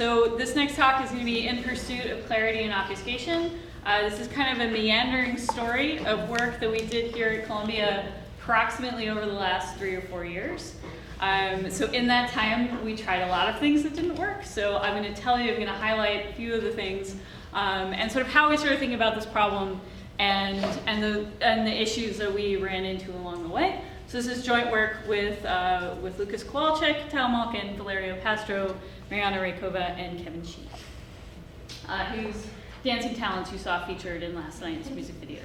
So this next talk is going to be In Pursuit of Clarity and Obfuscation. This is kind of a meandering story of work that we did here at Columbia approximately over the last 3 or 4 years. So in that time, we tried a lot of things that didn't work. So I'm going to tell you, I'm going to highlight a few of the things and sort of how we started thinking about this problem and the issues that we ran into along the way. So this is joint work with Lucas Kowalczyk, Malkin, Valerio, Pastro, Mariana, Raykova, and Kevin Shi, whose dancing talents you saw featured in last night's music video.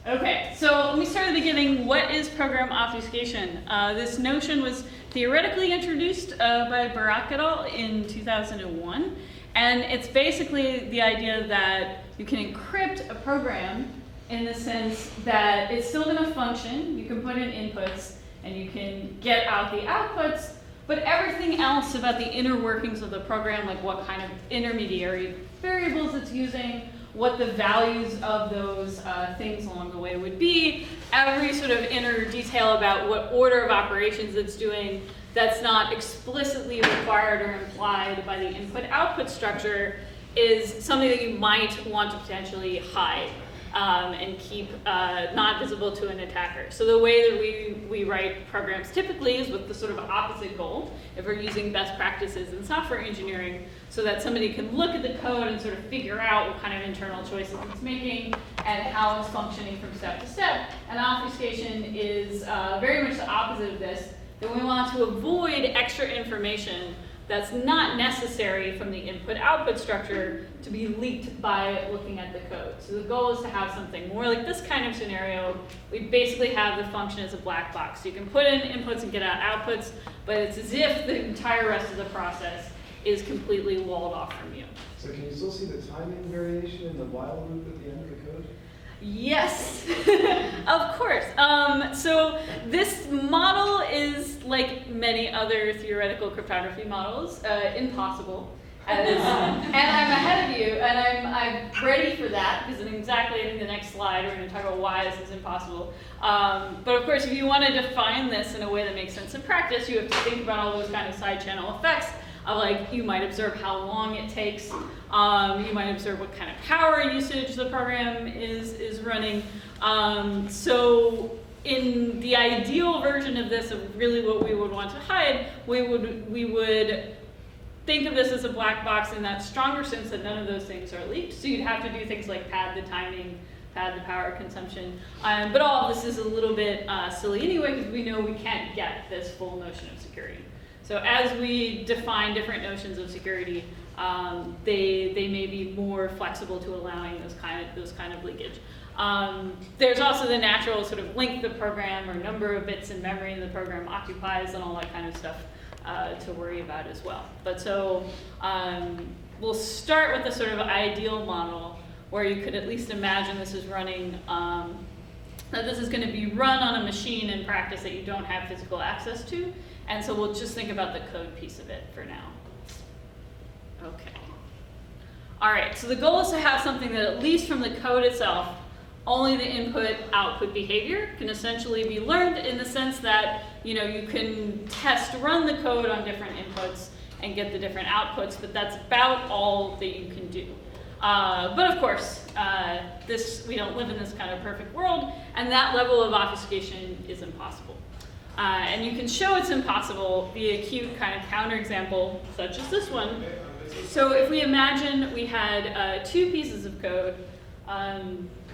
Okay, so let me start at the beginning. What is program obfuscation? This notion was theoretically introduced by Barak et al. In 2001, and it's basically the idea that you can encrypt a program in the sense that it's still going to function. You can put in inputs and you can get out the outputs, but everything else about the inner workings of the program, like what kind of intermediary variables it's using, what the values of those things along the way would be, every sort of inner detail about what order of operations it's doing that's not explicitly required or implied by the input-output structure is something that you might want to potentially hide and keep not visible to an attacker. So the way that we write programs typically is with the sort of opposite goal, if we're using best practices in software engineering, so that somebody can look at the code and sort of figure out what kind of internal choices it's making and how it's functioning from step to step. And obfuscation is very much the opposite of this, that we want to avoid extra information that's not necessary from the input-output structure to be leaked by looking at the code. So the goal is to have something more like this kind of scenario. We basically have the function as a black box. So you can put in inputs and get out outputs, but it's as if the entire rest of the process is completely walled off from you. So can you still see the timing variation in the while loop at the end of the code? Yes, of course. So this model is, like many other theoretical cryptography models, impossible. And I'm ahead of you, and I'm ready for that, because in exactly in the next slide we're going to talk about why this is impossible. But of course, if you want to define this in a way that makes sense in practice, you have to think about all those kind of side channel effects. Like you might observe how long it takes. You might observe what kind of power usage the program is running. So in the ideal version of this, of really what we would want to hide, we would think of this as a black box in that stronger sense that none of those things are leaked. So you'd have to do things like pad the timing, pad the power consumption. But all of this is a little bit silly anyway, because we know we can't get this full notion of security. So as we define different notions of security, they may be more flexible to allowing those kind of leakage. There's also the natural sort of length of program or number of bits in memory the program occupies and all that kind of stuff to worry about as well. But so we'll start with the sort of ideal model where you could at least imagine this is running, that this is going to be run on a machine in practice that you don't have physical access to. And so we'll just think about the code piece of it for now. Okay. All right, so the goal is to have something that at least from the code itself, only the input-output behavior can essentially be learned in the sense that you can run the code on different inputs and get the different outputs, but that's about all that you can do. But of course, we don't live in this kind of perfect world, and that level of obfuscation is impossible. And you can show it's impossible via a cute kind of counterexample, such as this one. So if we imagine we had 2 pieces of code,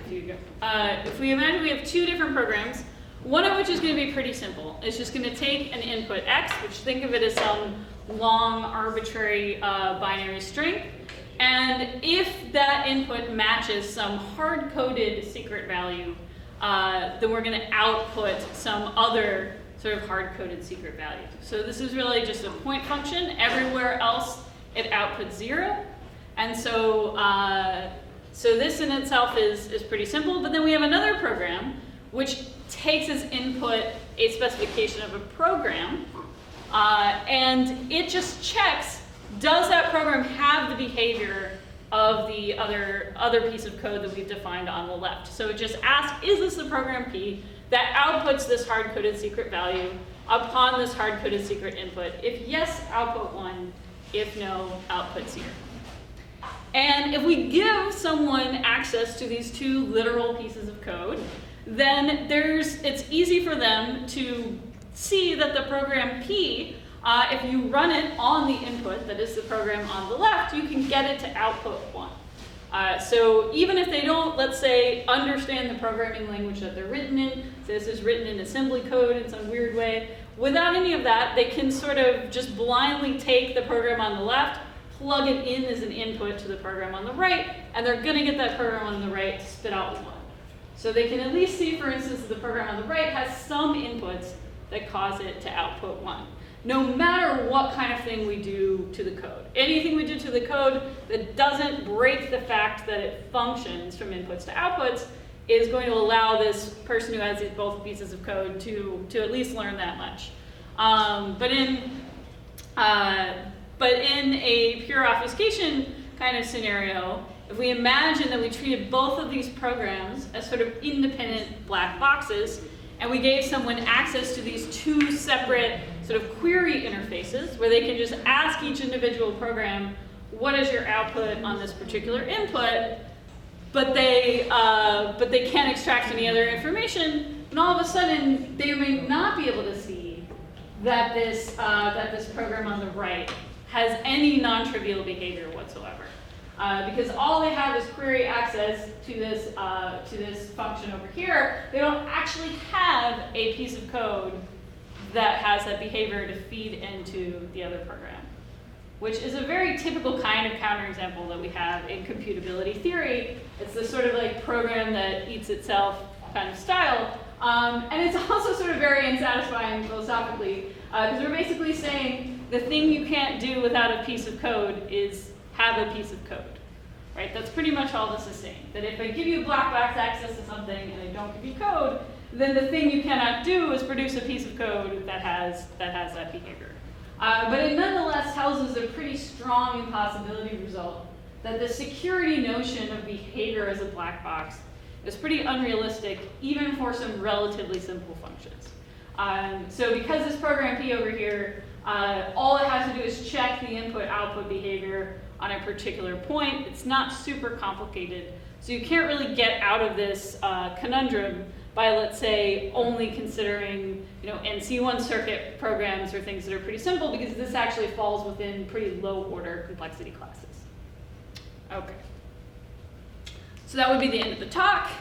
if we imagine we have 2 different programs, one of which is going to be pretty simple. It's just going to take an input x, which think of it as some long arbitrary binary string, and if that input matches some hard-coded secret value, then we're going to output some other sort of hard-coded secret value. So this is really just a point function. Everywhere else, it outputs 0. And so, so this in itself is pretty simple. But then we have another program which takes as input a specification of a program, and it just checks, does that program have the behavior of the other piece of code that we've defined on the left? So it just asks, is this the program P that outputs this hard-coded secret value, upon this hard-coded secret input. If yes, output 1. If no, output 0. And if we give someone access to these two literal pieces of code, then it's easy for them to see that the program P, if you run it on the input, that is the program on the left, you can get it to output 1. So even if they don't, let's say, understand the programming language that they're written in, so this is written in assembly code in some weird way, without any of that, they can sort of just blindly take the program on the left, plug it in as an input to the program on the right, and they're going to get that program on the right to spit out 1. So they can at least see, for instance, that the program on the right has some inputs that cause it to output 1. No matter what kind of thing we do to the code. Anything we do to the code that doesn't break the fact that it functions from inputs to outputs is going to allow this person who has these both pieces of code to at least learn that much. But in a pure obfuscation kind of scenario, if we imagine that we treated both of these programs as sort of independent black boxes, and we gave someone access to these two separate sort of query interfaces where they can just ask each individual program, what is your output on this particular input, but they can't extract any other information, and all of a sudden they may not be able to see that this program on the right has any non-trivial behavior whatsoever. Because all they have is query access to this function over here. They don't actually have a piece of code that has that behavior to feed into the other program, which is a very typical kind of counterexample that we have in computability theory. It's the sort of like program that eats itself kind of style. And it's also sort of very unsatisfying philosophically, because we're basically saying the thing you can't do without a piece of code is have a piece of code, right? That's pretty much all this is saying. That if I give you black box access to something and I don't give you code, then the thing you cannot do is produce a piece of code that has that behavior. But it nonetheless tells us a pretty strong impossibility result that the security notion of behavior as a black box is pretty unrealistic, even for some relatively simple functions. So because this program P over here, all it has to do is check the input-output behavior on a particular point. It's not super complicated. So you can't really get out of this conundrum by, let's say, only considering NC1 circuit programs or things that are pretty simple, because this actually falls within pretty low order complexity classes. Okay. So that would be the end of the talk.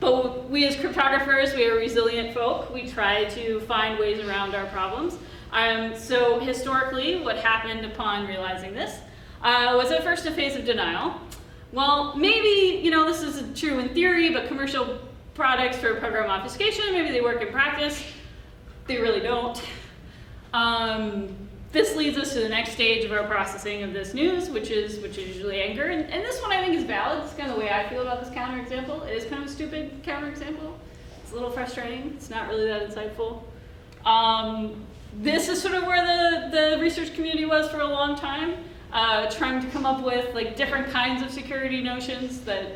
But we as cryptographers, we are resilient folk. We try to find ways around our problems. So historically, what happened upon realizing this was at first a phase of denial. Well, maybe, this is true in theory, but commercial products for program obfuscation, maybe they work in practice. They really don't. This leads us to the next stage of our processing of this news, which is usually anger. And this one I think is valid. It's kind of the way I feel about this counterexample. It is kind of a stupid counterexample. It's a little frustrating. It's not really that insightful. This is sort of where the research community was for a long time, trying to come up with like different kinds of security notions that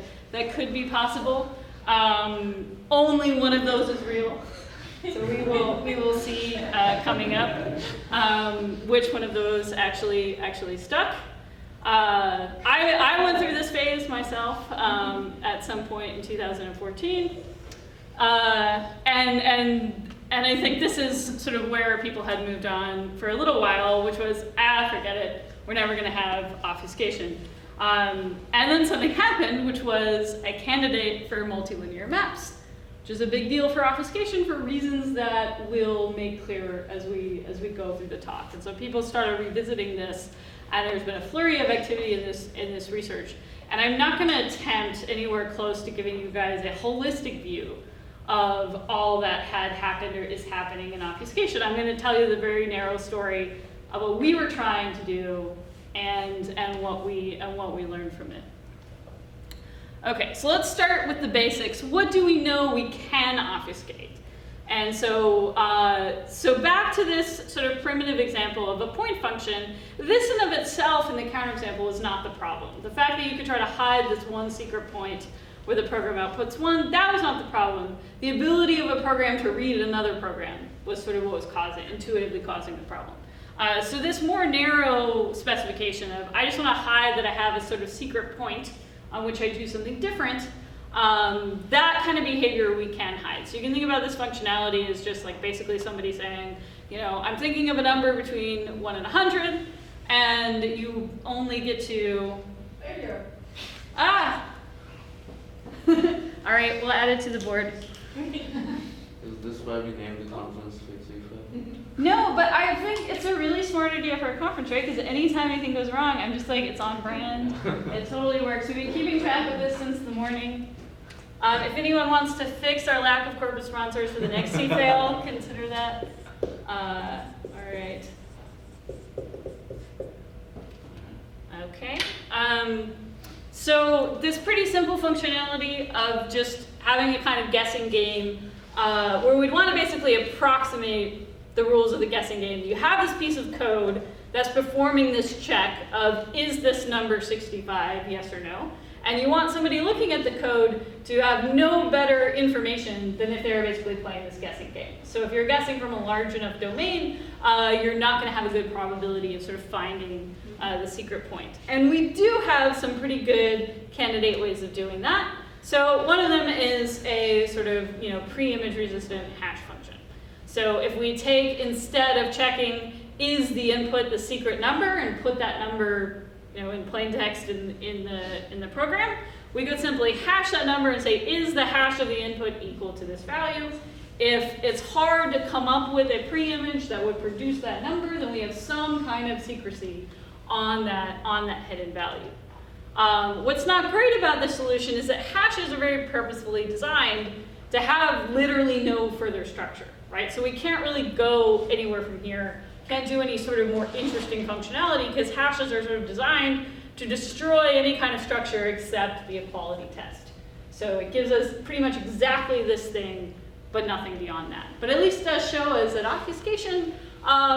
could be possible. Only one of those is real. So we will see coming up which one of those actually stuck. I went through this phase myself at some point in 2014, and I think this is sort of where people had moved on for a little while, which was forget it, we're never going to have obfuscation. And then something happened, which was a candidate for multilinear maps, which is a big deal for obfuscation for reasons that we'll make clear as we go through the talk. And so people started revisiting this, and there's been a flurry of activity in this research. And I'm not going to attempt anywhere close to giving you guys a holistic view of all that had happened or is happening in obfuscation. I'm going to tell you the very narrow story of what we were trying to do and what we learned from it. Okay, so let's start with the basics. What do we know we can obfuscate? And so back to this sort of primitive example of a point function, this in of itself in the counterexample is not the problem. The fact that you could try to hide this one secret point where the program outputs 1, that was not the problem. The ability of a program to read another program was sort of what was intuitively causing the problem. So this more narrow specification of, I just want to hide that I have a sort of secret point on which I do something different, that kind of behavior we can hide. So you can think about this functionality as just like basically somebody saying, you know, I'm thinking of a number between 1 and 100, and you only get to... Failure. Ah! All right, we'll add it to the board. Is this why we named the conference CFAIL? No, but I think it's a really smart idea for a conference, right? Because anytime anything goes wrong, I'm just like, it's on brand. It totally works. We've been keeping track of this since the morning. If anyone wants to fix our lack of corporate sponsors for the next CFAIL, consider that. All right. Okay. So this pretty simple functionality of just having a kind of guessing game where we'd want to basically approximate the rules of the guessing game. You have this piece of code that's performing this check of, is this number 65, yes or no? And you want somebody looking at the code to have no better information than if they were basically playing this guessing game. So if you're guessing from a large enough domain, you're not going to have a good probability of sort of finding the secret point. And we do have some pretty good candidate ways of doing that. So one of them is a sort of, you know, pre-image resistant hash function. So if we take, instead of checking, is the input the secret number, and put that number, you know, in plain text in the program, we could simply hash that number and say, is the hash of the input equal to this value? If it's hard to come up with a pre-image that would produce that number, then we have some kind of secrecy on that hidden value. What's not great about this solution is that hashes are very purposefully designed to have literally no further structure, right? So we can't really go anywhere from here, can't do any sort of more interesting functionality, because hashes are sort of designed to destroy any kind of structure except the equality test. So it gives us pretty much exactly this thing, but nothing beyond that. But at least does show us that obfuscation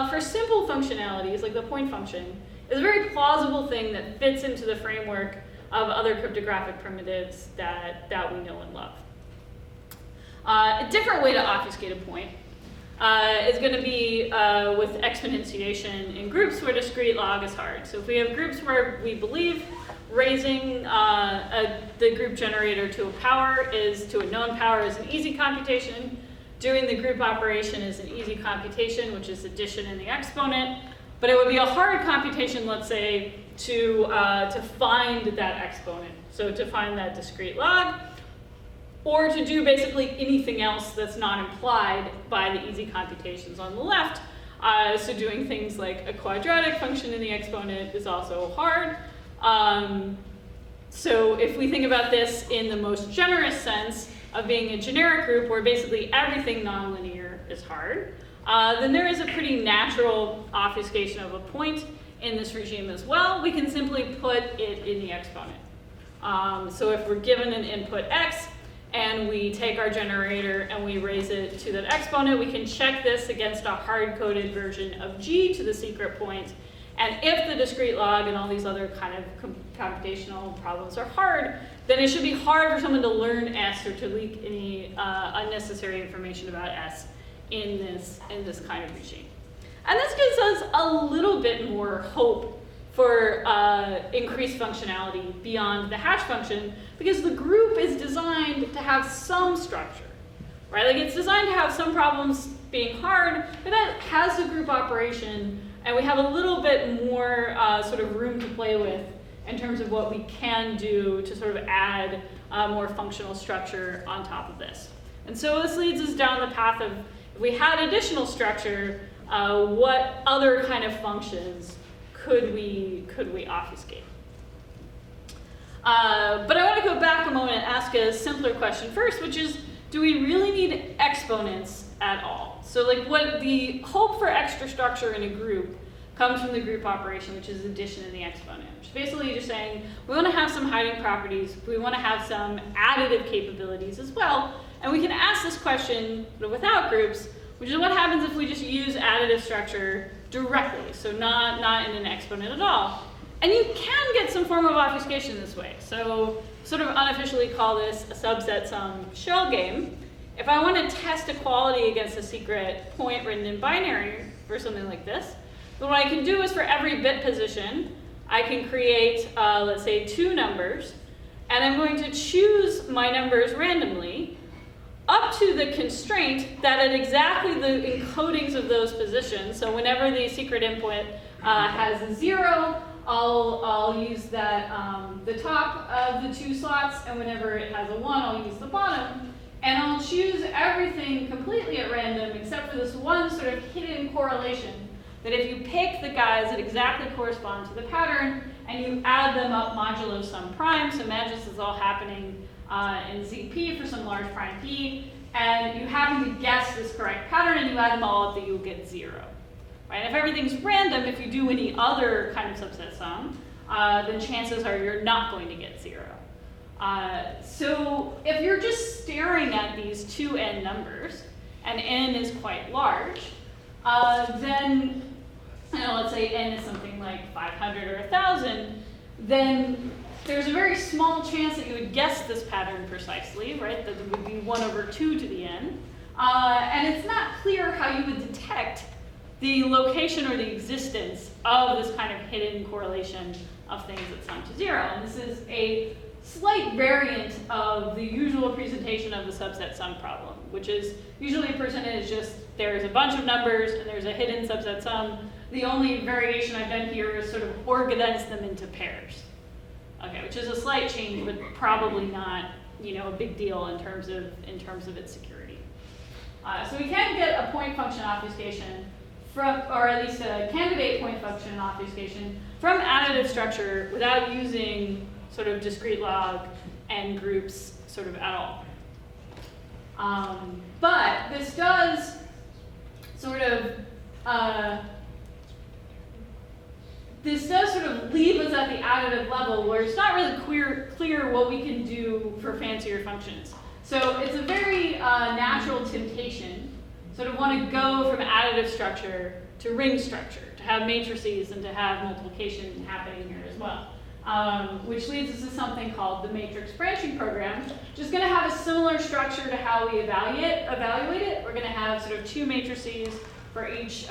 for simple functionalities, like the point function, is a very plausible thing that fits into the framework of other cryptographic primitives that we know and love. A different way to obfuscate a point is going to be with exponentiation in groups where discrete log is hard. So if we have groups where we believe raising the group generator to a known power is an easy computation, doing the group operation is an easy computation, which is addition in the exponent. But it would be a hard computation, let's say, to find that exponent. So to find that discrete log, or to do basically anything else that's not implied by the easy computations on the left. So doing things like a quadratic function in the exponent is also hard. So if we think about this in the most generous sense of being a generic group where basically everything nonlinear is hard, then there is a pretty natural obfuscation of a point in this regime as well. We can simply put it in the exponent. So if we're given an input x, and we take our generator and we raise it to that exponent, we can check this against a hard-coded version of g to the secret point. And if the discrete log and all these other kind of computational problems are hard, then it should be hard for someone to learn S or to leak any unnecessary information about S in this kind of regime. And this gives us a little bit more hope for increased functionality beyond the hash function, because the group is designed to have some structure, right? Like it's designed to have some problems being hard, but that has a group operation, and we have a little bit more sort of room to play with in terms of what we can do to sort of add more functional structure on top of this. And so this leads us down the path of, if we had additional structure, what other kind of functions could we obfuscate? But I want to go back a moment and ask a simpler question first, which is, do we really need exponents at all? So like what the hope for extra structure in a group comes from the group operation, which is addition in the exponent, which is basically just saying we want to have some hiding properties, we want to have some additive capabilities as well, and we can ask this question but without groups, which is what happens if we just use additive structure directly, so not in an exponent at all. And you can get some form of obfuscation this way. So sort of unofficially call this a subset sum shell game. If I want to test equality against a secret point written in binary for something like this, then what I can do is for every bit position, I can create, let's say, 2 numbers, and I'm going to choose my numbers randomly up to the constraint that at exactly the encodings of those positions, so whenever the secret input has a 0, I'll use that the top of the 2 slots, and whenever it has a 1, I'll use the bottom. And I'll choose everything completely at random except for this one sort of hidden correlation that if you pick the guys that exactly correspond to the pattern and you add them up modulo some prime, so imagine this is all happening in ZP for some large prime P, and you happen to guess this correct pattern and you add them all up, that you'll get 0. Right? If everything's random, if you do any other kind of subset sum, then chances are you're not going to get 0. So if you're just staring at these 2 n numbers, and n is quite large, then, let's say n is something like 500 or 1,000, then there's a very small chance that you would guess this pattern precisely, right? That it would be 1 over 2 to the n. And it's not clear how you would detect the location or the existence of this kind of hidden correlation of things that sum to 0. And this is a slight variant of the usual presentation of the subset sum problem, which is usually presented as just there's a bunch of numbers and there's a hidden subset sum. The only variation I've done here is sort of organize them into pairs. Okay, which is a slight change, but probably not, a big deal in terms of its security. So we can get a point function obfuscation from, or at least a candidate point function obfuscation from additive structure without using sort of discrete log and groups sort of at all. But this does sort of leave us at the additive level where it's not really clear what we can do for fancier functions. So it's a very natural temptation, sort of want to go from additive structure to ring structure, to have matrices and to have multiplication happening here as well. Which leads us to something called the matrix branching program, which is going to have a similar structure to how we evaluate it. We're going to have sort of 2 matrices for each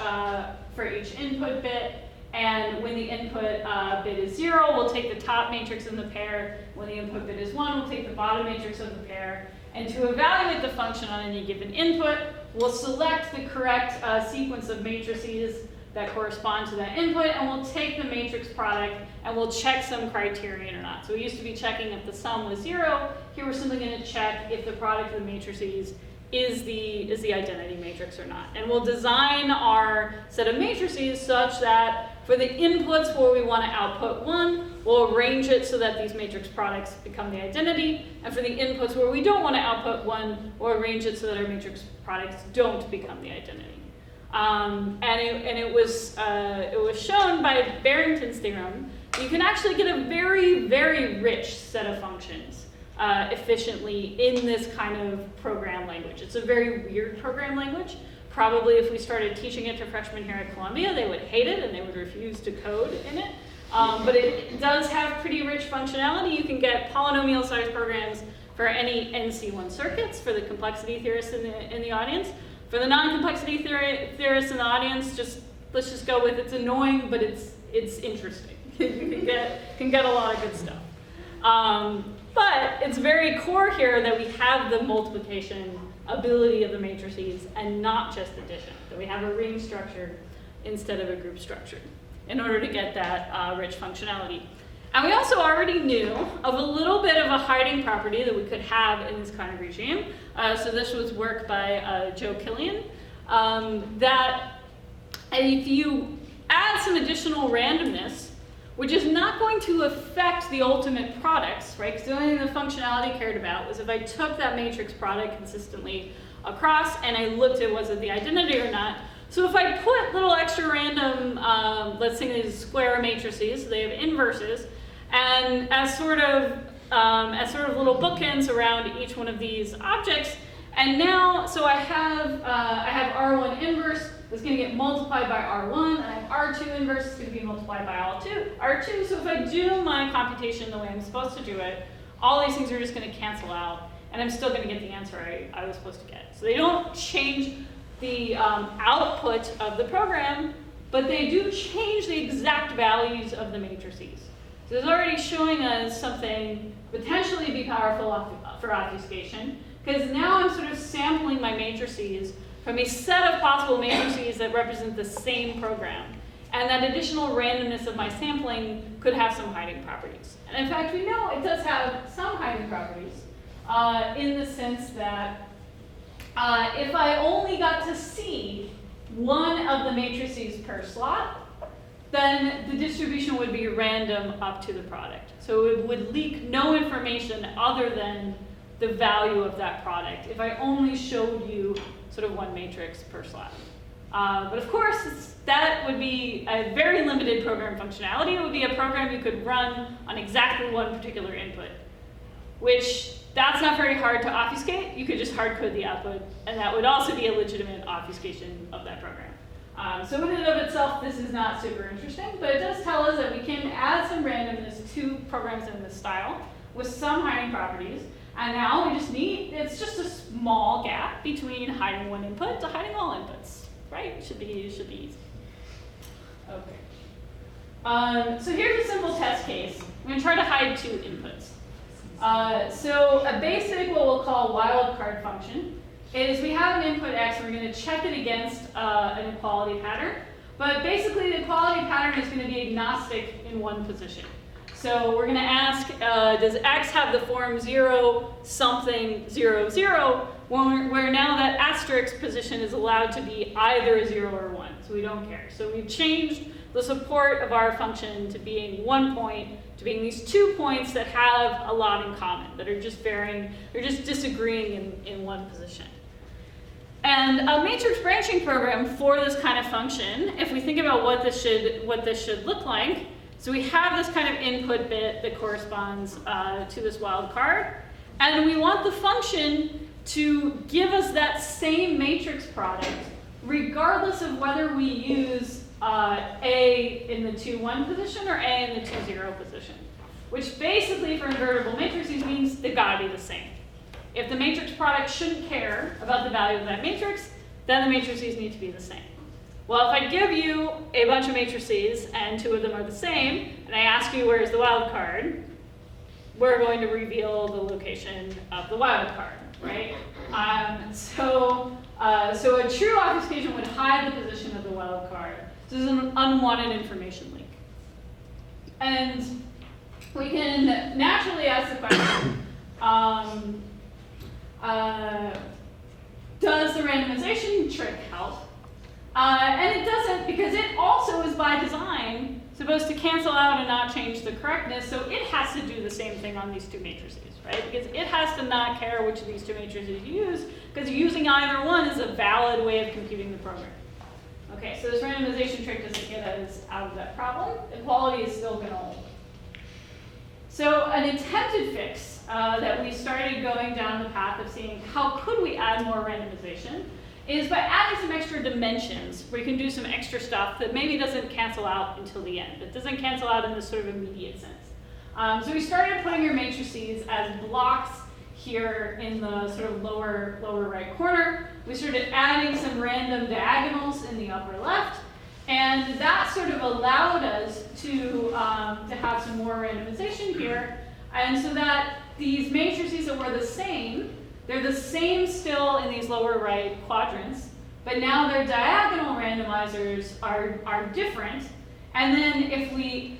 input bit, and when the input bit is 0, we'll take the top matrix in the pair. When the input bit is 1, we'll take the bottom matrix of the pair. And to evaluate the function on any given input, we'll select the correct sequence of matrices that correspond to that input, and we'll take the matrix product and we'll check some criterion or not. So we used to be checking if the sum was 0. Here we're simply going to check if the product of the matrices is the identity matrix or not. And we'll design our set of matrices such that for the inputs where we want to output 1, we'll arrange it so that these matrix products become the identity. And for the inputs where we don't want to output 1, we'll arrange it so that our matrix products don't become the identity. And it was shown by Barrington's theorem that you can actually get a very, very rich set of functions efficiently in this kind of program language. It's a very weird program language. Probably if we started teaching it to freshmen here at Columbia, they would hate it and they would refuse to code in it. But it does have pretty rich functionality. You can get polynomial-sized programs for any NC1 circuits for the complexity theorists in the audience. For the non-complexity theorists in the audience, let's just go with it's annoying, but it's interesting. You can get a lot of good stuff. But it's very core here that we have the multiplication ability of the matrices and not just addition, that we have a ring structure instead of a group structure in order to get that rich functionality. And we also already knew of a little bit of a hiding property that we could have in this kind of regime. So this was work by Joe Killian, that if you add some additional randomness, which is not going to affect the ultimate products, right? Because the only thing the functionality cared about was if I took that matrix product consistently across and I looked at was it the identity or not. So if I put little extra random, let's say these square matrices, so they have inverses, and as sort of little bookends around each one of these objects, and now, so I have R1 inverse that's going to get multiplied by R1, and I have R2 inverse is going to be multiplied by R2. So if I do my computation the way I'm supposed to do it, all these things are just going to cancel out, and I'm still going to get the answer I was supposed to get. So they don't change the output of the program, but they do change the exact values of the matrices. So it's already showing us something potentially be powerful for obfuscation, because now I'm sort of sampling my matrices from a set of possible matrices that represent the same program. And that additional randomness of my sampling could have some hiding properties. And in fact, we know it does have some hiding properties in the sense that if I only got to see one of the matrices per slot, then the distribution would be random up to the product. So it would leak no information other than the value of that product if I only showed you sort of one matrix per slot. But of course, that would be a very limited program functionality. It would be a program you could run on exactly one particular input, which that's not very hard to obfuscate. You could just hard code the output, and that would also be a legitimate obfuscation of that program. So in and of itself, this is not super interesting, but it does tell us that we can add some randomness to programs in this style with some hiding properties. And now we just need, it's just a small gap between hiding one input to hiding all inputs, right? It should be easy. Okay. So here's a simple test case. I'm going to try to hide two inputs. So a basic, what we'll call wildcard function, is we have an input x, and we're going to check it against an equality pattern. But basically, the equality pattern is going to be agnostic in one position. So we're going to ask, does x have the form 0, something, 0, 0, where now that asterisk position is allowed to be either a 0 or 1, so we don't care. So we've changed the support of our function to being 1 point, to being these 2 points that have a lot in common, that are just varying, they're just disagreeing in one position. And a matrix branching program for this kind of function, if we think about what this should look like, so we have this kind of input bit that corresponds to this wildcard, and we want the function to give us that same matrix product regardless of whether we use A in the 2, 1 position or A in the 2, 0 position, which basically for invertible matrices means they've got to be the same. If the matrix product shouldn't care about the value of that matrix, then the matrices need to be the same. Well, if I give you a bunch of matrices and 2 of them are the same, and I ask you where's the wildcard, we're going to reveal the location of the wildcard, right? So a true obfuscation would hide the position of the wildcard. This is an unwanted information leak. And we can naturally ask the question, does the randomization trick help? And it doesn't, because it also is by design supposed to cancel out and not change the correctness, so it has to do the same thing on these 2 matrices, right? Because it has to not care which of these 2 matrices you use, because using either one is a valid way of computing the program. Okay, so this randomization trick doesn't get us out of that problem. Equality is still going to hold. So an attempted fix that we started going down the path of seeing how could we add more randomization is by adding some extra dimensions where you can do some extra stuff that maybe doesn't cancel out until the end. It doesn't cancel out in this sort of immediate sense. So we started putting your matrices as blocks here in the sort of lower right corner. We started adding some random diagonals in the upper left. And that sort of allowed us to have some more randomization here. And so that these matrices that were the same, they're the same still in these lower right quadrants, but now their diagonal randomizers are different. And then if we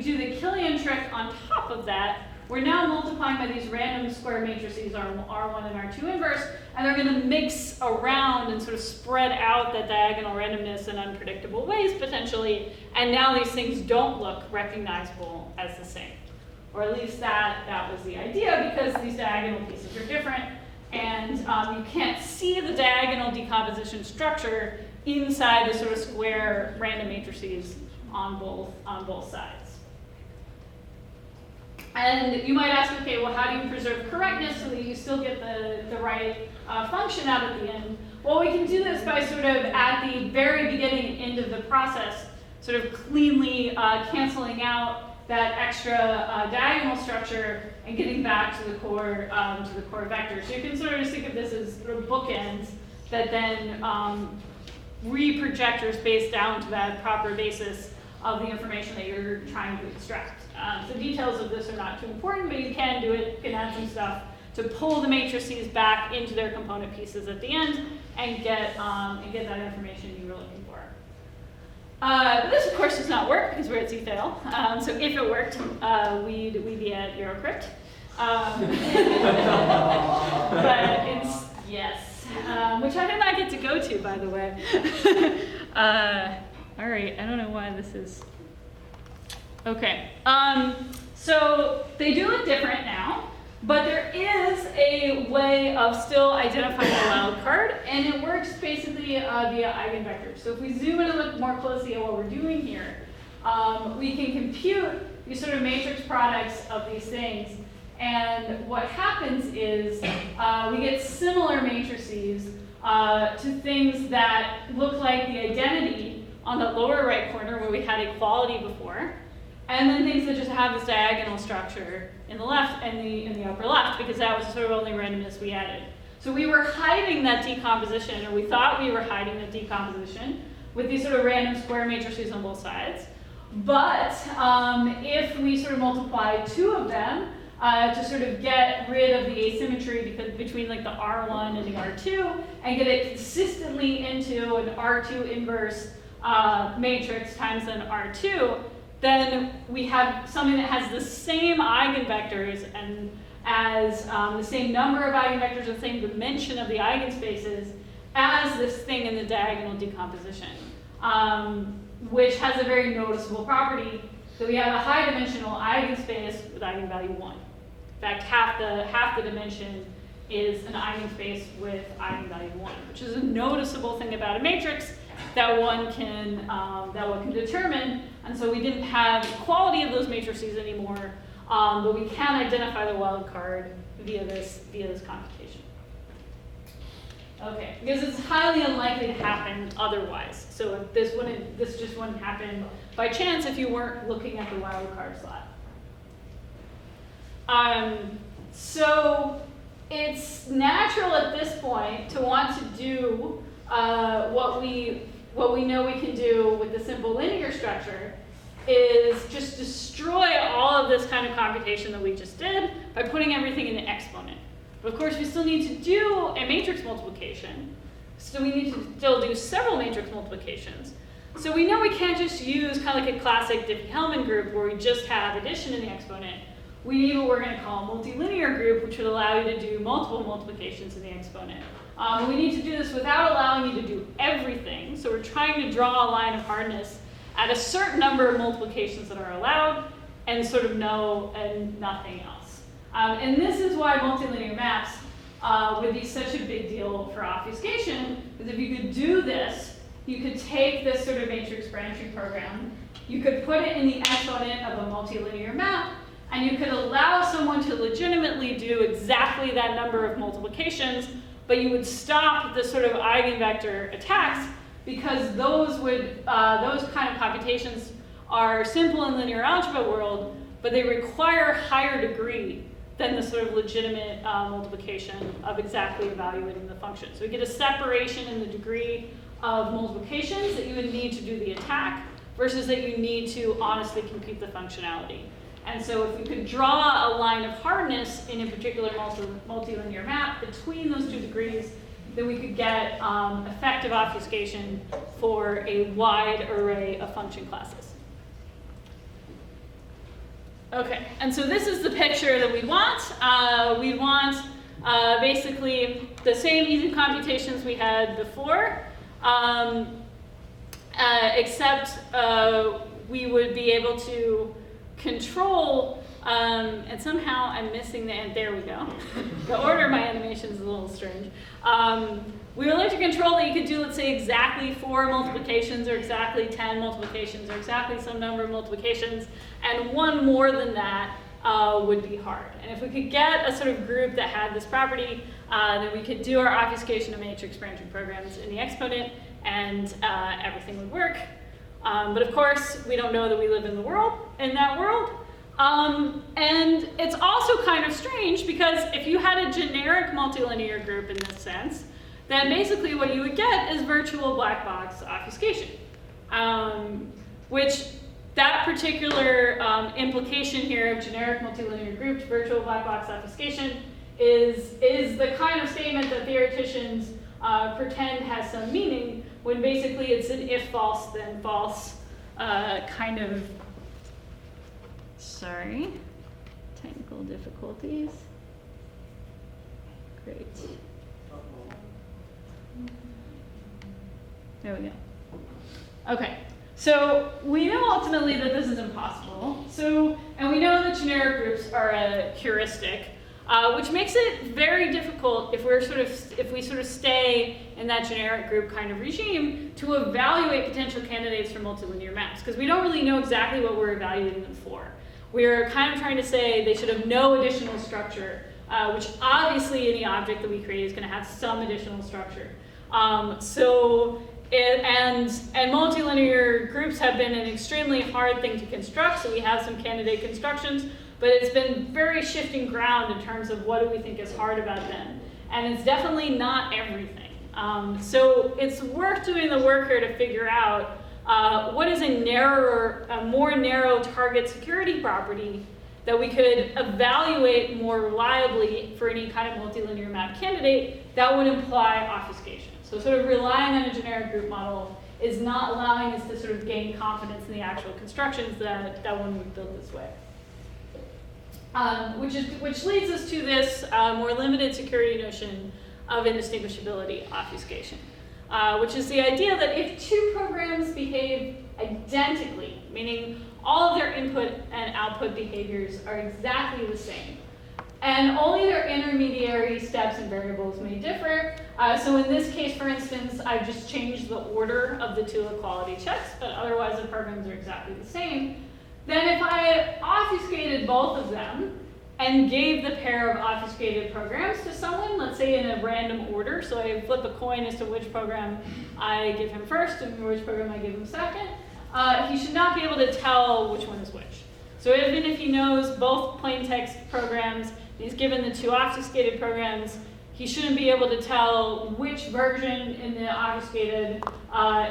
do the Killian trick on top of that, we're now multiplying by these random square matrices, R1 and R2 inverse, and they're going to mix around and sort of spread out that diagonal randomness in unpredictable ways, potentially, and now these things don't look recognizable as the same. Or at least that was the idea, because these diagonal pieces are different, and you can't see the diagonal decomposition structure inside the sort of square random matrices on both sides. And you might ask, okay, well, how do you preserve correctness so that you still get the right function out at the end? Well, we can do this by sort of at the very beginning and end of the process, sort of cleanly canceling out that extra diagonal structure and getting back to the core vector. So you can sort of just think of this as sort of bookends that then reproject your space down to that proper basis of the information that you're trying to extract. The details of this are not too important, but you can do it. You can add some stuff to pull the matrices back into their component pieces at the end and get that information you were looking for. But this, of course, does not work because we're at CFAIL. So if it worked, we'd be at Eurocrypt. But it's, yes, which I did not get to go to, by the way. All right, I don't know why this is. Okay, so they do look different now, but there is a way of still identifying the wild card, and it works basically via eigenvectors. So if we zoom in and look more closely at what we're doing here, we can compute these sort of matrix products of these things, and what happens is we get similar matrices to things that look like the identity on the lower right corner where we had equality before, and then things that just have this diagonal structure in the left and in the upper left, because that was sort of only randomness we added. So we were hiding that decomposition, or we thought we were hiding the decomposition with these sort of random square matrices on both sides. But if we sort of multiply two of them to sort of get rid of the asymmetry between like the R1 and the R2 and get it consistently into an R2 inverse matrix times an R2, then we have something that has the same eigenvectors and as the same number of eigenvectors, the same dimension of the eigenspaces as this thing in the diagonal decomposition, which has a very noticeable property that we have a high dimensional eigenspace with eigenvalue 1. In fact, half the dimension is an eigenspace with eigenvalue 1, which is a noticeable thing about a matrix that one can determine. And so we didn't have quality of those matrices anymore, but we can identify the wild card via this computation. Okay, because it's highly unlikely to happen otherwise. So this just wouldn't happen by chance if you weren't looking at the wild card slot. So it's natural at this point to want to do what we know we can do with the simple linear structure is just destroy all of this kind of computation that we just did by putting everything in the exponent. But of course, we still need to do a matrix multiplication. So we need to still do several matrix multiplications. So we know we can't just use kind of like a classic Diffie-Hellman group where we just have addition in the exponent. We need what we're going to call a multilinear group, which would allow you to do multiple multiplications in the exponent. We need to do this without allowing you to do everything. So we're trying to draw a line of hardness at a certain number of multiplications that are allowed and sort of nothing else. And this is why multilinear maps would be such a big deal for obfuscation, because if you could do this, you could take this sort of matrix branch tree program, you could put it in the exponent of a multilinear map, and you could allow someone to legitimately do exactly that number of multiplications, but you would stop the sort of eigenvector attacks because those kind of computations are simple in linear algebra world, but they require higher degree than the sort of legitimate multiplication of exactly evaluating the function. So we get a separation in the degree of multiplications that you would need to do the attack versus that you need to honestly compute the functionality. And so if we could draw a line of hardness in a particular multilinear map between those two degrees, then we could get effective obfuscation for a wide array of function classes. Okay, and so this is the picture that we want. We want basically the same easy computations we had before, except we would be able to control, and somehow I'm missing the end. There we go. The order of my animation is a little strange. We would like to control that you could do, let's say, exactly 4 multiplications or exactly 10 multiplications or exactly some number of multiplications, and one more than that would be hard. And if we could get a sort of group that had this property, then we could do our obfuscation of matrix branching programs in the exponent, and everything would work. But of course, we don't know that we live in that world. And it's also kind of strange because if you had a generic multilinear group in this sense, then basically what you would get is virtual black box obfuscation, which that particular implication here of generic multilinear groups, virtual black box obfuscation, is the kind of statement that theoreticians pretend has some meaning, when basically it's an if false, then false kind of, sorry, technical difficulties. Great. There we go. Okay, so we know ultimately that this is impossible. And we know that generic groups are a heuristic, which makes it very difficult if we sort of stay in that generic group kind of regime to evaluate potential candidates for multilinear maps, because we don't really know exactly what we're evaluating them for. We're kind of trying to say they should have no additional structure, which obviously any object that we create is going to have some additional structure. And multilinear groups have been an extremely hard thing to construct, so we have some candidate constructions, but it's been very shifting ground in terms of what do we think is hard about them. And it's definitely not everything. So it's worth doing the work here to figure out what is a more narrow target security property that we could evaluate more reliably for any kind of multilinear map candidate that would imply obfuscation. So sort of relying on a generic group model is not allowing us to sort of gain confidence in the actual constructions that one would build this way. Which leads us to this more limited security notion of indistinguishability obfuscation, which is the idea that if two programs behave identically, meaning all of their input and output behaviors are exactly the same, and only their intermediary steps and variables may differ. So in this case, for instance, I've just changed the order of the two equality checks, but otherwise the programs are exactly the same. Then if I obfuscated both of them and gave the pair of obfuscated programs to someone, let's say in a random order, so I flip a coin as to which program I give him first and which program I give him second, he should not be able to tell which one is which. So even if he knows both plain text programs, he's given the two obfuscated programs, he shouldn't be able to tell which version in the obfuscated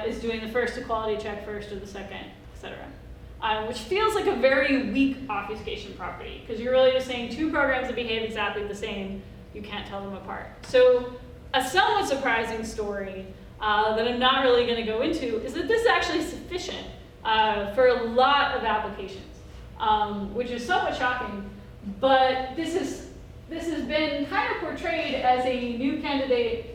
is doing the first equality check first or the second, etc. Which feels like a very weak obfuscation property, because you're really just saying two programs that behave exactly the same, you can't tell them apart. So a somewhat surprising story that I'm not really going to go into is that this is actually sufficient for a lot of applications, which is somewhat shocking. But this has been kind of portrayed as a new candidate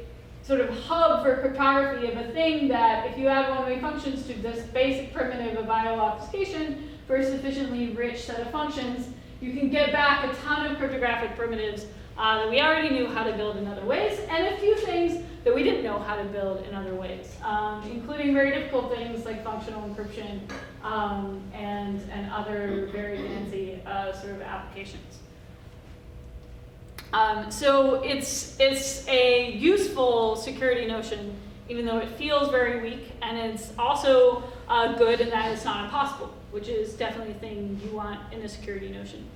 sort of hub for cryptography of a thing that if you add one-way functions to this basic primitive of IO obfuscation for a sufficiently rich set of functions, you can get back a ton of cryptographic primitives that we already knew how to build in other ways, and a few things that we didn't know how to build in other ways, including very difficult things like functional encryption and other very fancy sort of applications. So it's a useful security notion, even though it feels very weak, and it's also good in that it's not impossible, which is definitely a thing you want in a security notion.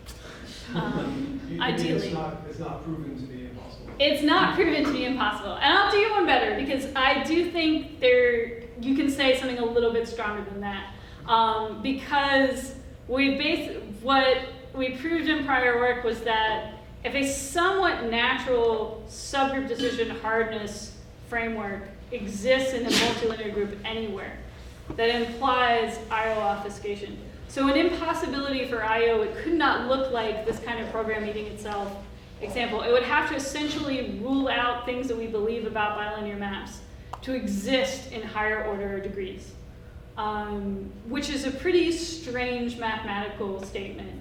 Ideally. It's not proven to be impossible. It's not proven to be impossible. And I'll do one better, because I do think you can say something a little bit stronger than that. Because what we proved in prior work was that if a somewhat natural subgroup decision hardness framework exists in a multilinear group anywhere, that implies IO obfuscation. So an impossibility for IO, it could not look like this kind of program eating itself example. It would have to essentially rule out things that we believe about bilinear maps to exist in higher order degrees, which is a pretty strange mathematical statement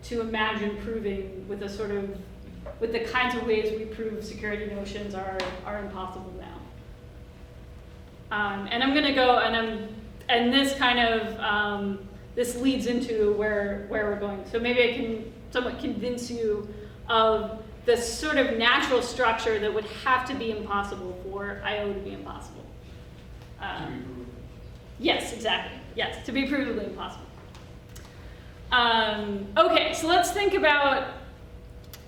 to imagine proving with the kinds of ways we prove security notions are impossible now. And I'm going to go, and this kind of this leads into where we're going. So maybe I can somewhat convince you of the sort of natural structure that would have to be impossible for I/O to be impossible. Yes, exactly. Yes, to be provably impossible. Okay, so let's think about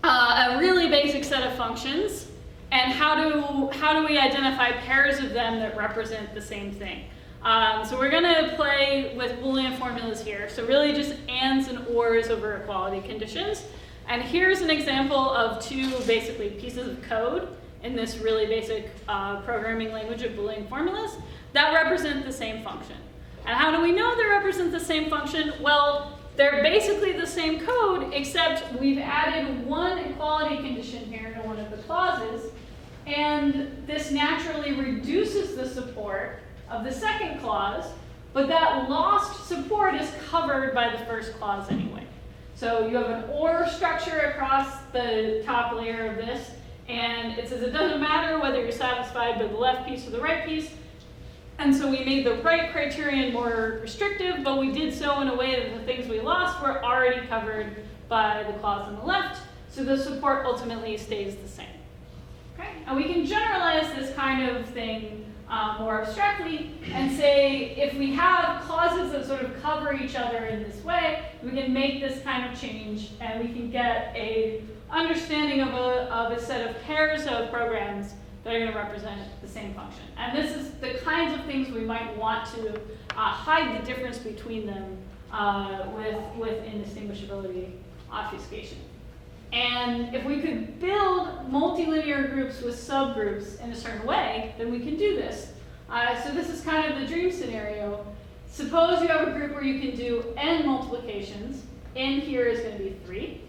a really basic set of functions, and how do we identify pairs of them that represent the same thing? So we're going to play with Boolean formulas here. So really just ands and ors over equality conditions. And here's an example of two basically pieces of code in this really basic programming language of Boolean formulas that represent the same function. And how do we know they represent the same function? Well, they're basically the same code, except we've added one equality condition here to one of the clauses, and this naturally reduces the support of the second clause, but that lost support is covered by the first clause anyway. So you have an OR structure across the top layer of this, and it says it doesn't matter whether you're satisfied by the left piece or the right piece. And so we made the right criterion more restrictive, but we did so in a way that the things we lost were already covered by the clause on the left, so the support ultimately stays the same. Okay? And we can generalize this kind of thing more abstractly and say if we have clauses that sort of cover each other in this way, we can make this kind of change and we can get a understanding of a set of pairs of programs that are going to represent the same function. And this is the kinds of things we might want to hide the difference between them with indistinguishability obfuscation. And if we could build multilinear groups with subgroups in a certain way, then we can do this. So this is kind of the dream scenario. Suppose you have a group where you can do n multiplications. N here is going to be 3.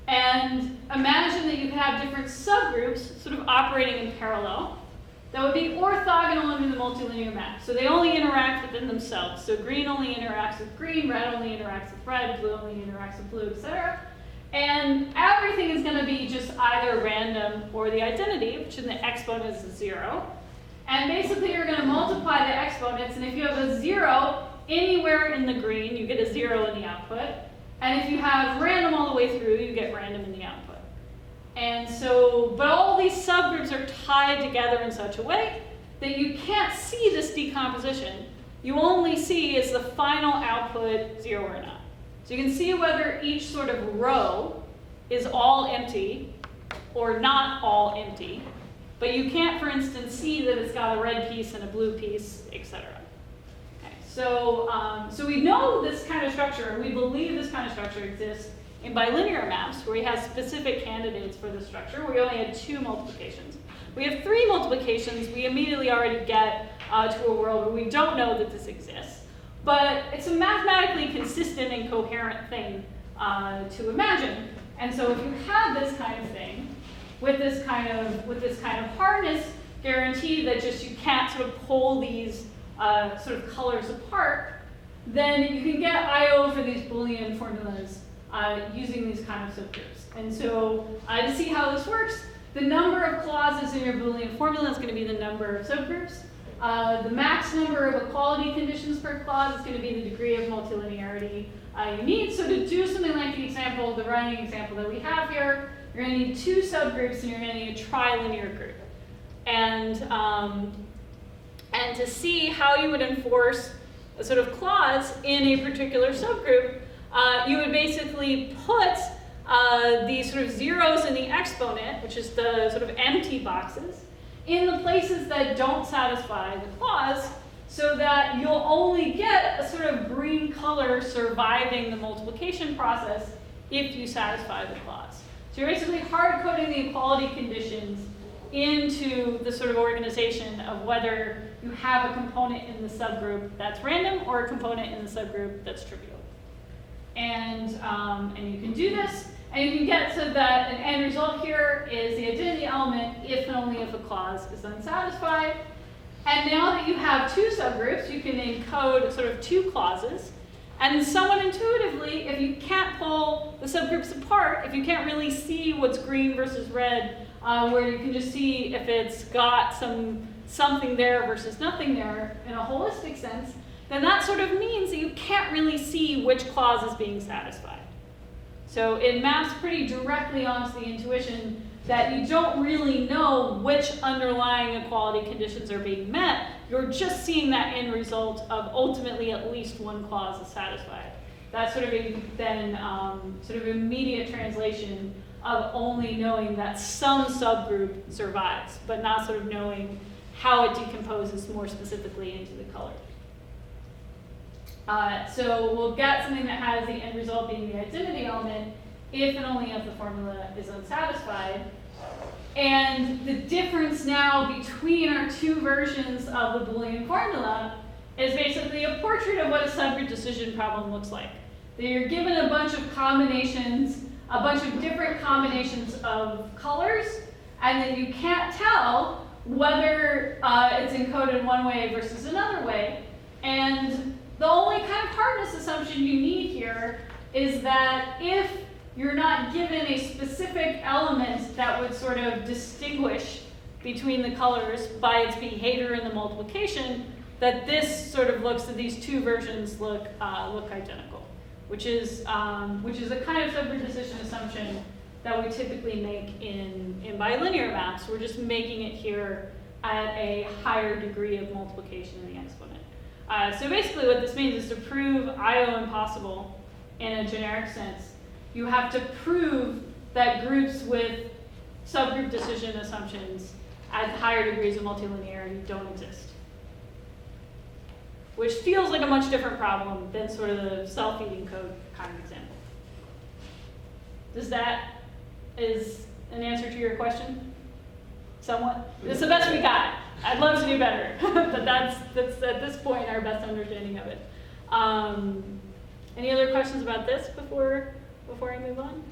And imagine that you could have different subgroups sort of operating in parallel that would be orthogonal under the multilinear map. So they only interact within themselves. So green only interacts with green, red only interacts with red, blue only interacts with blue, etc. And everything is going to be just either random or the identity, which in the exponent is 0. And basically you're going to multiply the exponents, and if you have a 0 anywhere in the green, you get a 0 in the output. And if you have random all the way through, you get random in the output. And so, but all these subgroups are tied together in such a way that you can't see this decomposition. You only see is the final output 0 or not. So you can see whether each sort of row is all empty or not all empty. But you can't, for instance, see that it's got a red piece and a blue piece, etc. So we know this kind of structure, and we believe this kind of structure exists in bilinear maps, where we have specific candidates for the structure. We only had 2 multiplications. We have 3 multiplications. We immediately already get to a world where we don't know that this exists. But it's a mathematically consistent and coherent thing to imagine. And so if you have this kind of thing, with this kind of hardness guarantee that just you can't sort of pull these sort of colors apart, then you can get I/O for these Boolean formulas using these kind of subgroups. And so to see how this works, the number of clauses in your Boolean formula is going to be the number of subgroups. The max number of equality conditions per clause is going to be the degree of multilinearity you need. So to do something like the running example that we have here, you're going to need 2 subgroups and you're going to need a trilinear group. And to see how you would enforce a sort of clause in a particular subgroup, you would basically put these sort of zeros in the exponent, which is the sort of empty boxes, in the places that don't satisfy the clause, so that you'll only get a sort of green color surviving the multiplication process if you satisfy the clause. So you're basically hard-coding the equality conditions into the sort of organization of whether you have a component in the subgroup that's random or a component in the subgroup that's trivial. And you can do this, and you can get so that an end result here is the identity element if and only if a clause is unsatisfied. And now that you have 2 subgroups, you can encode sort of 2 clauses. And somewhat intuitively, if you can't pull the subgroups apart, if you can't really see what's green versus red, where you can just see if it's got something there versus nothing there in a holistic sense, then that sort of means that you can't really see which clause is being satisfied. So it maps pretty directly onto the intuition that you don't really know which underlying equality conditions are being met. You're just seeing that end result of ultimately at least one clause is satisfied. That's sort of sort of immediate translation of only knowing that some subgroup survives, but not sort of knowing how it decomposes more specifically into the color. So we'll get something that has the end result being the identity element if and only if the formula is unsatisfied. And the difference now between our two versions of the Boolean formula is basically a portrait of what a subgroup decision problem looks like. That you're given a bunch of combinations, a bunch of different combinations of colors, and then you can't tell whether it's encoded one way versus another way. And the only kind of hardness assumption you need here is that if you're not given a specific element that would sort of distinguish between the colors by its behavior in the multiplication, that this sort of looks, that these two versions look identical, which is a kind of subgroup decision assumption that we typically make in bilinear maps. We're just making it here at a higher degree of multiplication in the exponent. So basically what this means is to prove IO impossible in a generic sense, you have to prove that groups with subgroup decision assumptions at higher degrees of multilinearity don't exist. Which feels like a much different problem than sort of the self-feeding code kind of example. Is an answer to your question? Somewhat? It's the best we got. I'd love to do better, but that's at this point our best understanding of it. Any other questions about this before I move on?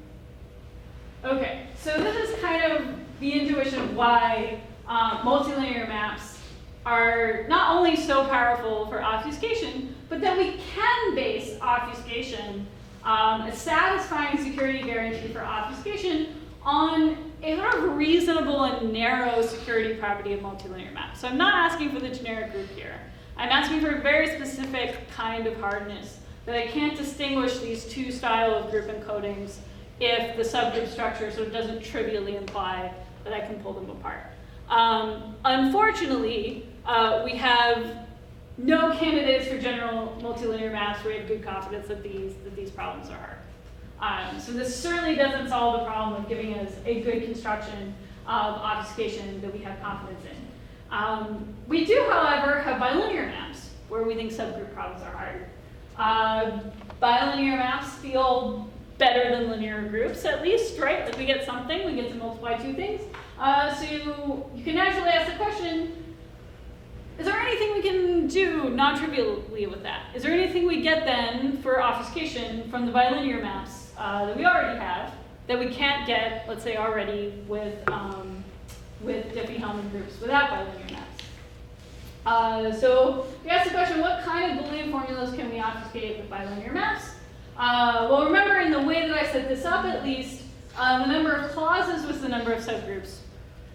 Okay, so this is kind of the intuition of why multilinear maps are not only so powerful for obfuscation, but that we can base obfuscation, a satisfying security guarantee for obfuscation, on a sort of reasonable and narrow security property of multilinear maps. So I'm not asking for the generic group here. I'm asking for a very specific kind of hardness, that I can't distinguish these two styles of group encodings if the subgroup structure sort of doesn't trivially imply that I can pull them apart. Unfortunately, we have no candidates for general multilinear maps where we have good confidence that these problems are hard. So this certainly doesn't solve the problem of giving us a good construction of obfuscation that we have confidence in. We do, however, have bilinear maps where we think subgroup problems are hard. Bilinear maps feel better than linear groups, at least, right? Like we get something, we get to multiply two things. So you can naturally ask the question, is there anything we can do non-trivially with that? Is there anything we get then for obfuscation from the bilinear maps that we already have that we can't get, let's say, already with Diffie-Hellman groups without bilinear maps? So we asked the question, what kind of Boolean formulas can we obfuscate with bilinear maps? Well, remember in the way that I set this up, at least, the number of clauses was the number of subgroups.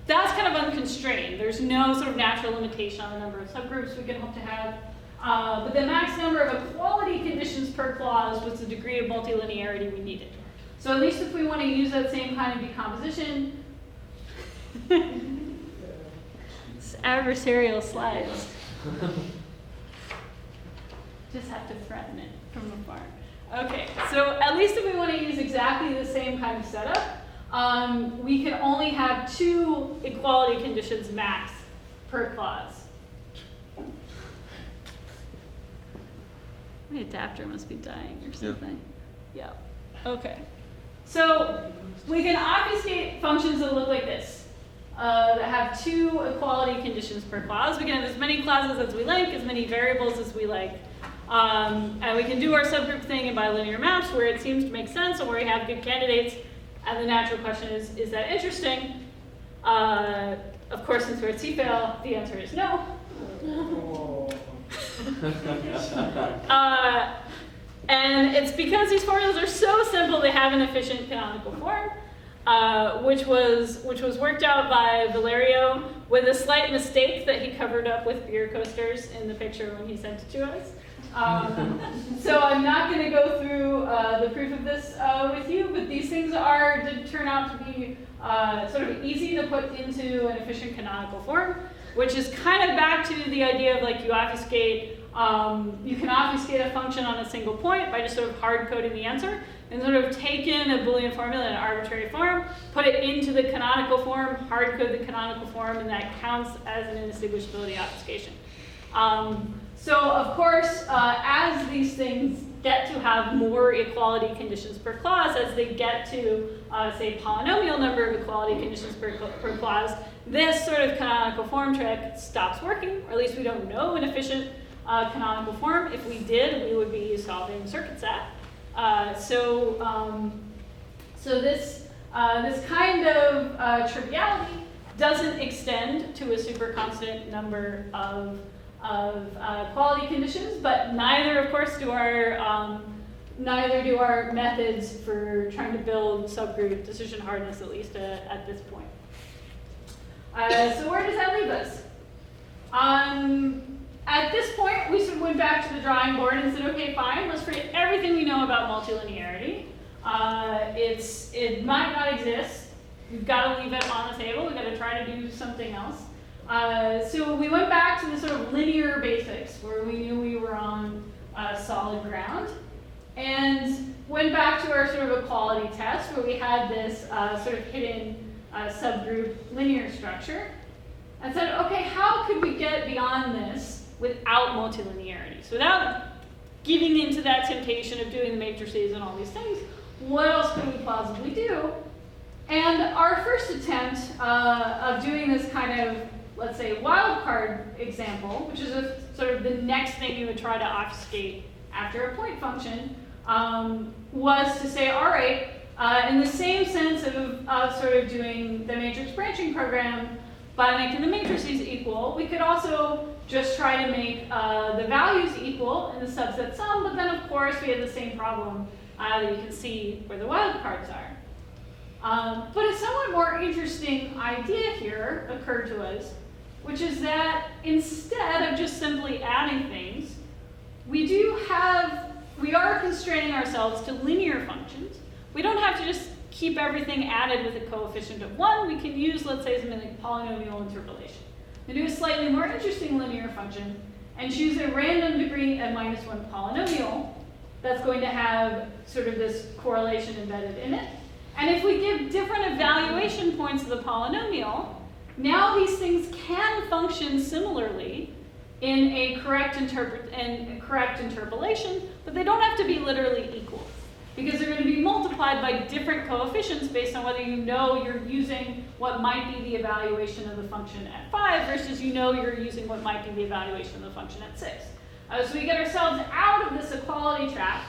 That's kind of unconstrained. There's no sort of natural limitation on the number of subgroups we can hope to have. But the max number of equality conditions per clause was the degree of multilinearity we needed. So at least if we want to use that same kind of decomposition, it's adversarial slides. Just have to threaten it from afar. Okay, so at least if we want to use exactly the same kind of setup, we can only have 2 equality conditions max per clause. My adapter must be dying or something. Yeah. Okay. So we can obfuscate functions that look like this, that have 2 equality conditions per clause. We can have as many clauses as we like, as many variables as we like. And we can do our subgroup thing in bilinear maps where it seems to make sense and where we have good candidates. And the natural question is that interesting? Of course, since we're at CFAIL, the answer is no. And it's because these formulas are so simple, they have an efficient canonical form. which was worked out by Valerio with a slight mistake that he covered up with beer coasters in the picture when he sent it to us. So I'm not going to go through the proof of this with you, but these things did turn out to be sort of easy to put into an efficient canonical form, which is kind of back to the idea of like you can obfuscate a function on a single point by just sort of hard coding the answer and sort of take in a Boolean formula in an arbitrary form, put it into the canonical form, hard code the canonical form, and that counts as an indistinguishability obfuscation. So of course, as these things get to have more equality conditions per clause, as they get to, say, polynomial number of equality conditions per clause, this sort of canonical form trick stops working, or at least we don't know an efficient canonical form. If we did, we would be solving circuit SAT. So this kind of triviality doesn't extend to a super constant number of quality conditions, but neither, of course, do our methods for trying to build subgroup decision hardness, at least at this point. So where does that leave us? At this point, we sort of went back to the drawing board and said, okay, fine, let's forget everything we know about multilinearity. It might not exist. We've got to leave it on the table. We've got to try to do something else. So we went back to the sort of linear basics where we knew we were on solid ground, and went back to our sort of equality test where we had this sort of hidden subgroup linear structure, and said, okay, how could we get beyond this without multilinearity? So without giving into that temptation of doing the matrices and all these things, what else could we plausibly do? And our first attempt of doing this kind of, let's say, wildcard example, which is sort of the next thing you would try to obfuscate after a point function, was to say, all right, in the same sense of sort of doing the matrix branching program by making the matrices equal, we could also just try to make the values equal in the subset sum, but then of course we had the same problem that you can see where the wildcards are. But a somewhat more interesting idea here occurred to us, which is that instead of just simply adding things, we are constraining ourselves to linear functions. We don't have to just keep everything added with a coefficient of 1. We can use, let's say, something like polynomial interpolation. We do a slightly more interesting linear function and choose a random degree n minus 1 polynomial that's going to have sort of this correlation embedded in it. And if we give different evaluation points of the polynomial, now these things can function similarly in a correct interpolation, but they don't have to be literally equal, because they're going to be multiplied by different coefficients based on whether you know you're using what might be the evaluation of the function at 5 versus you know you're using what might be the evaluation of the function at 6. So we get ourselves out of this equality trap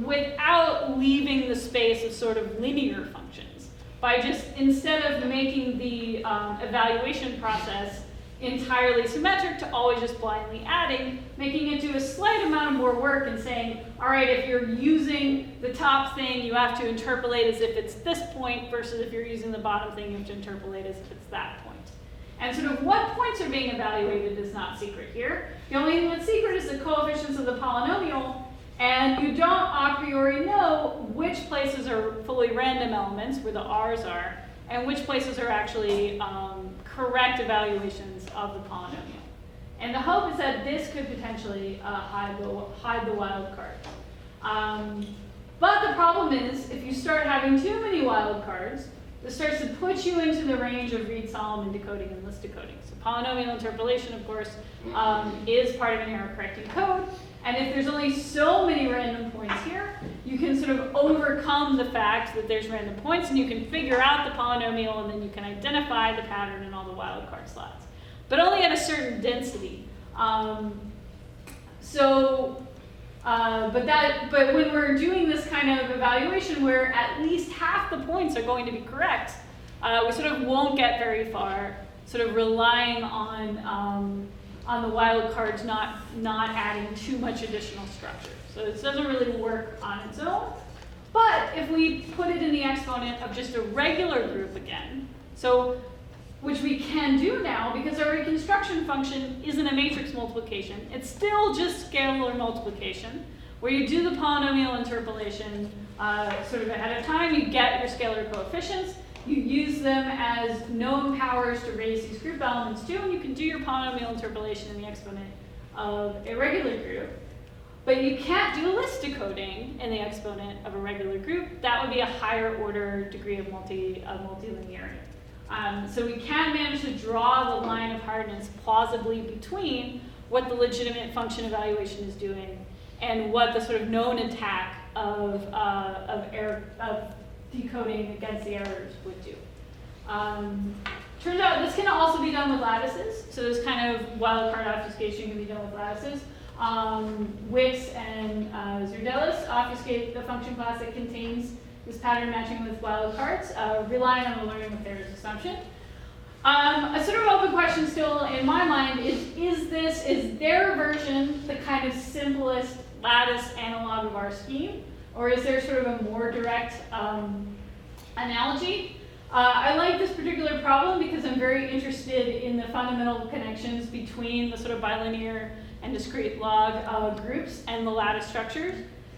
without leaving the space of sort of linear functions, by just, instead of making the evaluation process entirely symmetric to always just blindly adding, making it do a slight amount of more work and saying, all right, if you're using the top thing, you have to interpolate as if it's this point, versus if you're using the bottom thing, you have to interpolate as if it's that point. And sort of what points are being evaluated is not secret here. The only thing that's secret is the coefficients of the polynomial, and you don't a priori know which places are fully random elements, where the R's are, and which places are actually correct evaluations of the polynomial. And the hope is that this could potentially hide the wildcard. But the problem is, if you start having too many wildcards, this starts to put you into the range of Reed-Solomon decoding and list decoding. So polynomial interpolation, of course, is part of an error correcting code. And if there's only so many random points here, you can sort of overcome the fact that there's random points, and you can figure out the polynomial, and then you can identify the pattern in all the wildcard slots. But only at a certain density. But when we're doing this kind of evaluation where at least half the points are going to be correct, we sort of won't get very far, sort of relying on the wildcards not adding too much additional structure. So this doesn't really work on its own. But if we put it in the exponent of just a regular group again, so which we can do now because our reconstruction function isn't a matrix multiplication, it's still just scalar multiplication, where you do the polynomial interpolation sort of ahead of time, you get your scalar coefficients, you use them as known powers to raise these group elements to, and you can do your polynomial interpolation in the exponent of a regular group. But you can't do a list decoding in the exponent of a regular group. That would be a higher order degree of multilinearity. So we can manage to draw the line of hardness plausibly between what the legitimate function evaluation is doing and what the sort of known attack of decoding against the errors would do. Turns out this can also be done with lattices. So this kind of wildcard obfuscation can be done with lattices. Wix and Zerdelis obfuscate the function class that contains this pattern matching with wildcards, relying on the learning with errors assumption. A sort of open question still in my mind is their version the kind of simplest lattice analog of our scheme, or is there sort of a more direct analogy? I like this particular problem because I'm very interested in the fundamental connections between the sort of bilinear and discrete log groups and the lattice structures.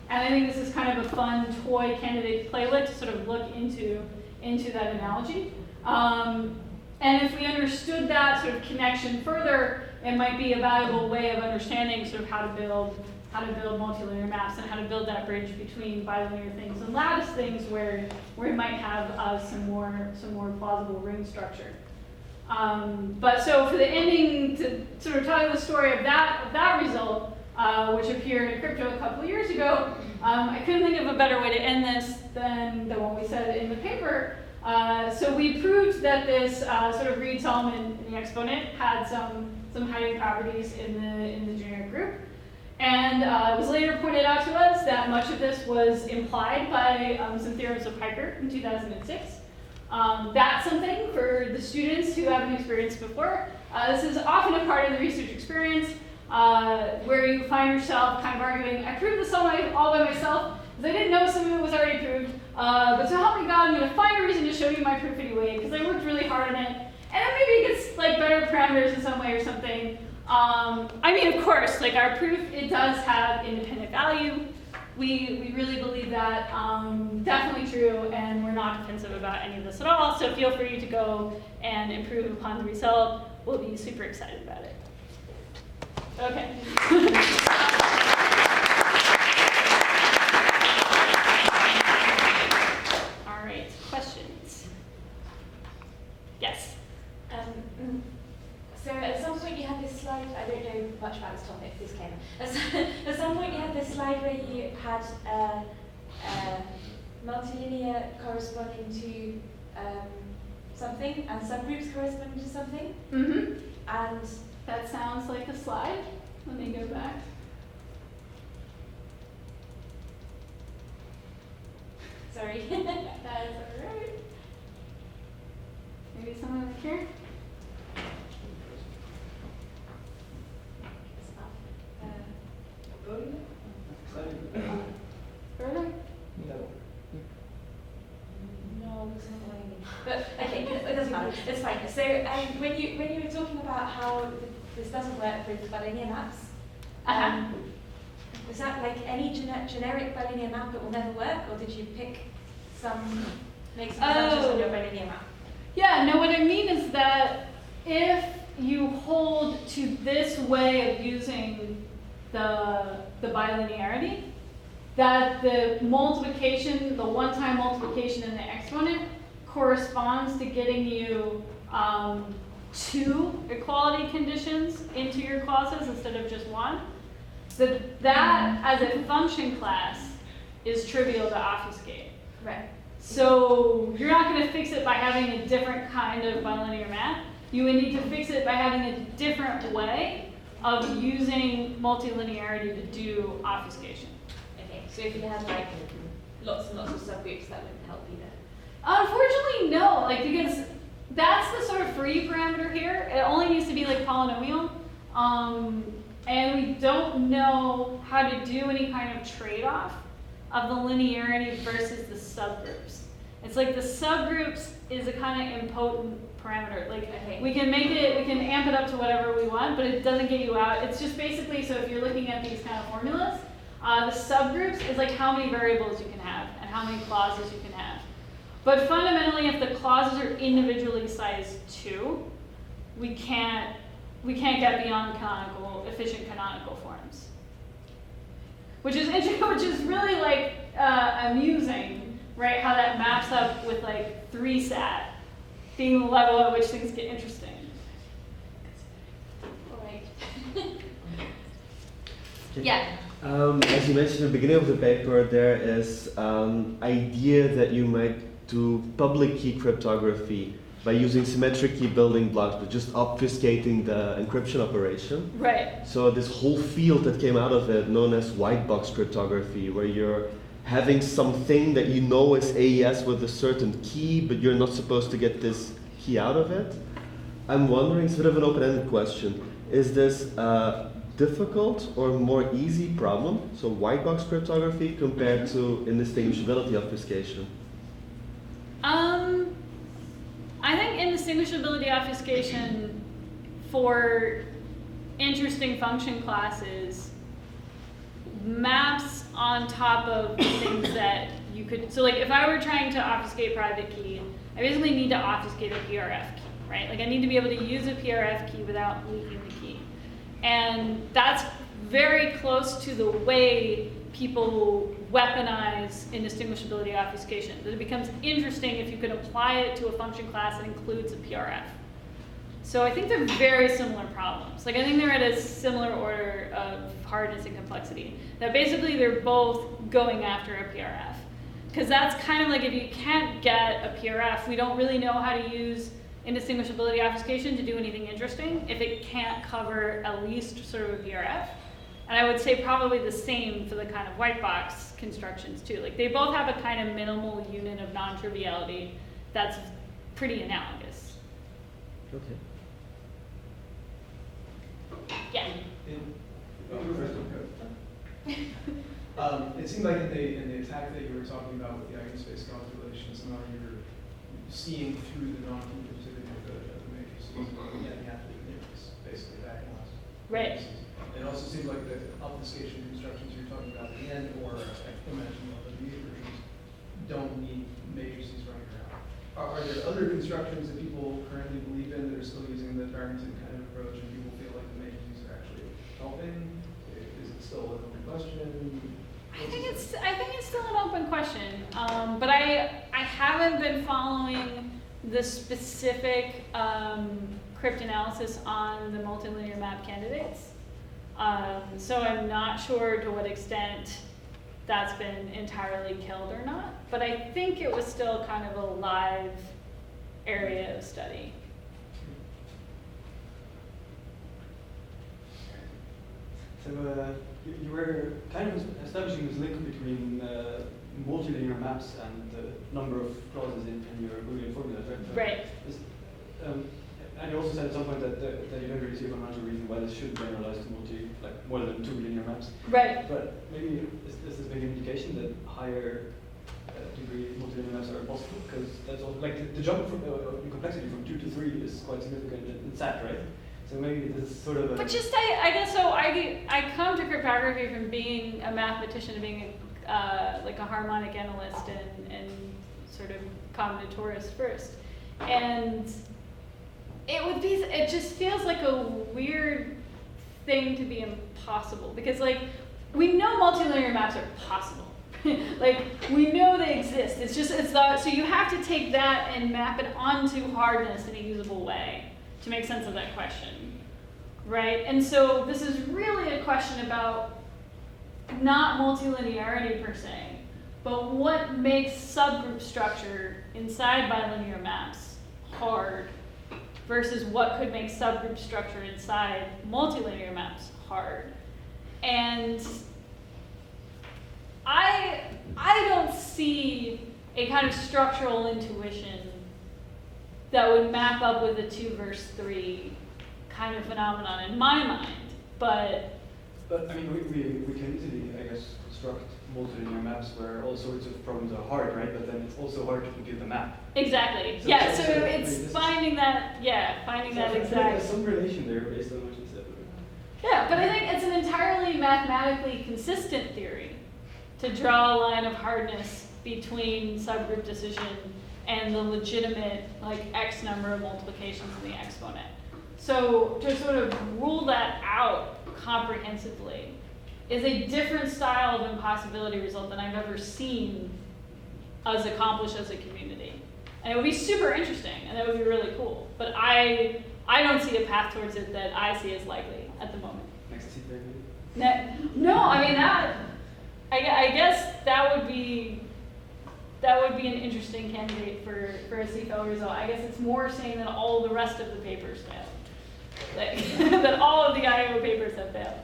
And I think this is kind of a fun toy candidate playlet to sort of look into that analogy. And if we understood that sort of connection further, it might be a valuable way of understanding sort of how to build multilinear maps and how to build that bridge between bilinear things and lattice things where we might have some more plausible ring structure. But so for the ending, to sort of tell you the story of that result, which appeared in crypto a couple of years ago, I couldn't think of a better way to end this than the one we said in the paper. So we proved that this sort of Reed-Solomon in the exponent had some hiding properties in the generic group. And it was later pointed out to us that much of this was implied by some theorems of Piker in 2006. That's something for the students who haven't experienced before. This is often a part of the research experience where you find yourself kind of arguing, I proved this all by myself because I didn't know some of it was already proved. But so help me God, I'm going to find a reason to show you my proof anyway because I worked really hard on it. And then maybe it gets like better parameters in some way or something. I mean, of course, like our proof, it does have independent value. We really believe that, definitely true, and we're not defensive about any of this at all, so feel free to go and improve upon the result. We'll be super excited about it. Okay. All right, questions? Yes? So at some point you had this slide, I don't know much about this topic, this came. At some point you had this slide where you had multilinear corresponding to something and subgroups corresponding to something. Mm-hmm. And that sounds like a slide. Let me go back. sorry. That is all right. Maybe someone over here? Further? No, it's not what I mean. But okay, it doesn't matter. It's fine. So when you were talking about how this doesn't work with bilinear maps, is that like any generic bilinear map that will never work, or did you make some assumptions on your bilinear map? Yeah. No. What I mean is that if you hold to this way of using the bilinearity, that the multiplication, the one-time multiplication in the exponent corresponds to getting you two equality conditions into your clauses instead of just one. So that, as a function class, is trivial to obfuscate. Right. So you're not going to fix it by having a different kind of bilinear map. You would need to fix it by having a different way of using multilinearity to do obfuscation. Okay, so if you had like lots and lots of subgroups, that wouldn't help either. Unfortunately, no. Like, because that's the sort of free parameter here. It only needs to be like polynomial. And we don't know how to do any kind of trade-off of the linearity versus the subgroups. It's like the subgroups is a kind of impotent parameter. Like Okay. we can amp it up to whatever we want, but it doesn't get you out. It's just basically, so if you're looking at these kind of formulas, the subgroups is like how many variables you can have and how many clauses you can have. But fundamentally, if the clauses are individually sized 2, we can't get beyond efficient canonical forms. Which is interesting, which is really like amusing, right? How that maps up with like 3-sat being the level at which things get interesting. All right. Yeah. As you mentioned at the beginning of the paper, there is idea that you might do public key cryptography by using symmetric key building blocks, but just obfuscating the encryption operation. Right. So this whole field that came out of it, known as white box cryptography, where you're having something that you know is AES with a certain key, but you're not supposed to get this key out of it. I'm wondering, it's a bit of an open-ended question, is this a difficult or more easy problem, so white box cryptography compared to indistinguishability obfuscation? I think indistinguishability obfuscation for interesting function classes maps on top of things that you could, so like if I were trying to obfuscate private key, I basically need to obfuscate a PRF key, right? Like I need to be able to use a PRF key without leaking the key. And that's very close to the way people weaponize indistinguishability obfuscation. That it becomes interesting if you could apply it to a function class that includes a PRF. So I think they're very similar problems. Like I think they're at a similar order of hardness and complexity. That basically they're both going after a PRF. Because that's kind of like if you can't get a PRF, we don't really know how to use indistinguishability obfuscation to do anything interesting if it can't cover at least sort of a PRF. And I would say probably the same for the kind of white box constructions too. Like they both have a kind of minimal unit of non-triviality that's pretty analogous. Okay. Yeah. It seemed like in the attack that you were talking about with the eigenspace calculation, somehow you were seeing through the non-conductivity of the matrices and getting at the matrix, basically diagonalized. Right. It also seems like the obfuscation constructions you're talking about at the end, or I imagine all the V versions, don't need matrices running around. Are there other constructions that people currently believe in that are still using the Barrington kind of approach, and people feel like the matrices are actually helping? Is it still an open question? I think it's still an open question, but I haven't been following the specific cryptanalysis on the multilinear map candidates, so I'm not sure to what extent that's been entirely killed or not. But I think it was still kind of a live area of study. So you were kind of establishing this link between multilinear maps and the number of clauses in your Boolean formulas, right? Right. And you also said at some point that you don't really see a fundamental reason why this should generalize to more than 2 linear maps. Right. But maybe is this a big indication that higher degree multilinear maps are possible? Because that's all, like the jump from, in complexity from 2 to 3 is quite significant in SAT, right? So maybe this is sort of a... But just, I guess so, I come to cryptography from being a mathematician to being like a harmonic analyst and sort of combinatorist first. And it just feels like a weird thing to be impossible, because like, we know multilinear maps are possible. Like, we know they exist. So you have to take that and map it onto hardness in a usable way to make sense of that question, right? And so this is really a question about not multilinearity per se, but what makes subgroup structure inside bilinear maps hard versus what could make subgroup structure inside multilinear maps hard. And I don't see a kind of structural intuition that would map up with a 2 versus 3 kind of phenomenon in my mind, but But I mean, we can easily, I guess, construct multilinear maps where all sorts of problems are hard, right? But then it's also hard to give the map. Exactly. So Yeah. it's So also- it's finding that. Yeah, finding So that I feel like exact. there's some relation there based on what you said. Yeah, but I think it's an entirely mathematically consistent theory to draw a line of hardness between subgroup decision and the legitimate like X number of multiplications in the exponent. So to sort of rule that out comprehensively is a different style of impossibility result than I've ever seen us accomplish as a community. And it would be super interesting and that would be really cool. But I don't see a path towards it that I see as likely at the moment. Next to maybe. No, I mean that. I guess that would be an interesting candidate for a CFAIL result. I guess it's more saying that all the rest of the papers failed, like, that all of the IO papers have failed.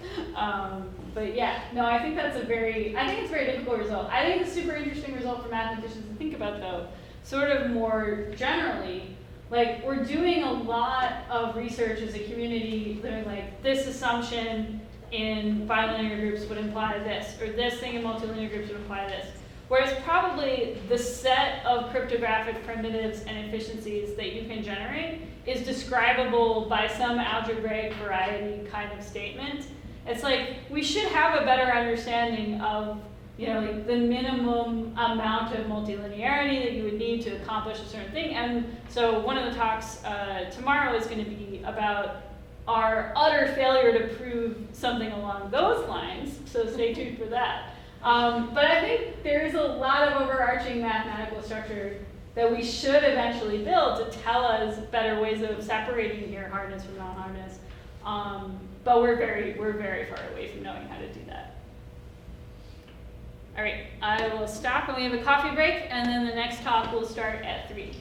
But yeah, no, I think it's a very difficult result. I think it's a super interesting result for mathematicians to think about though. Sort of more generally, like we're doing a lot of research as a community. They're like this assumption in bilinear groups would imply this, or this thing in multilinear groups would imply this. Whereas probably the set of cryptographic primitives and efficiencies that you can generate is describable by some algebraic variety kind of statement. It's like we should have a better understanding of, you know, like the minimum amount of multilinearity that you would need to accomplish a certain thing. And so one of the talks tomorrow is going to be about our utter failure to prove something along those lines, so stay tuned for that. But I think there's a lot of overarching mathematical structure that we should eventually build to tell us better ways of separating here hardness from non-hardness. But we're very far away from knowing how to do that. All right, I will stop and we have a coffee break, and then the next talk will start at 3.